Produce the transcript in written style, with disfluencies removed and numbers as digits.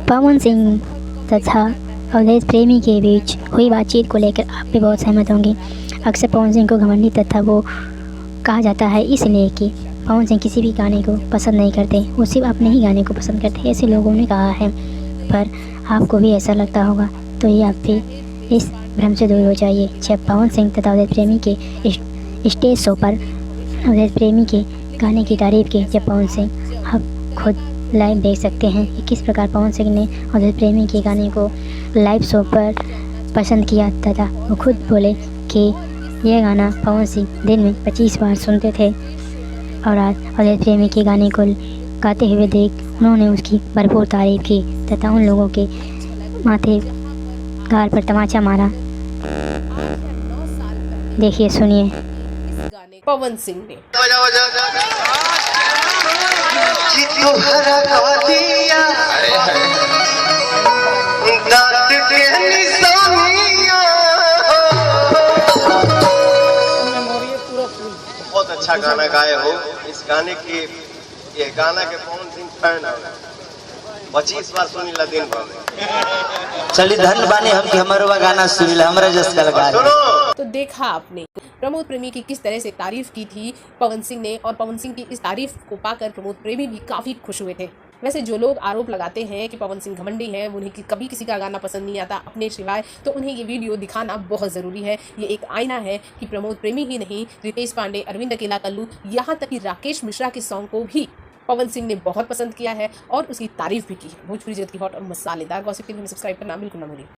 पवन सिंह तथा अवधेश प्रेमी के बीच हुई बातचीत को लेकर आप भी बहुत सहमत होंगे। अक्सर पवन सिंह को घमंडी तथा वो कहा जाता है इसलिए कि पवन सिंह किसी भी गाने को पसंद नहीं करते, वो सिर्फ अपने ही गाने को पसंद करते हैं, ऐसे लोगों ने कहा है। पर आपको भी ऐसा लगता होगा तो ये आप भी इस भ्रम से दूर हो जाइए। जब पवन सिंह तथा अवधेश प्रेमी के स्टेज शो पर अवधेश प्रेमी के गाने की तारीफ़ की, जब पवन सिंह आप खुद लाइव देख सकते हैं कि किस प्रकार पवन सिंह ने अवधेश प्रेमी के गाने को लाइव शो पर पसंद किया तथा वो खुद बोले कि यह गाना पवन सिंह दिन में 25 बार सुनते थे और आज अवधेश प्रेमी के गाने को गाते हुए देख उन्होंने उसकी भरपूर तारीफ़ की तथा उन लोगों के माथे गाल पर तमाचा मारा। देखिए, सुनिए। पवन सिंह ने बहुत अच्छा गाना गाए हो। इस गाने की ये गाना के पवन सिंह फैन है, 25 बार सुनीला दिन भर में। चलिए धन्य बानी हम कि हमारा गाना सुनीला हमरा जस कलाकार। तो देखा आपने प्रमोद प्रेमी की किस तरह से तारीफ की थी पवन सिंह ने, और पवन सिंह की इस तारीफ को पाकर प्रमोद प्रेमी भी काफी खुश हुए थे। वैसे जो लोग आरोप लगाते हैं कि पवन सिंह घमंडी हैं, उन्हें कभी किसी का गाना पसंद नहीं आता अपने सिवाय, तो उन्हें ये वीडियो दिखाना बहुत ज़रूरी है। ये एक आईना है कि प्रमोद प्रेमी ही नहीं, रितेश पांडे, अरविंद अकेला कल्लू, यहाँ तक कि राकेश मिश्रा के सॉन्ग को भी पवन सिंह ने बहुत पसंद किया है और उसकी तारीफ भी की है। भोजपुरी जगत की हॉट और मसालेदार गॉसिप के लिए सब्सक्राइब करना बिल्कुल ना भूलिए।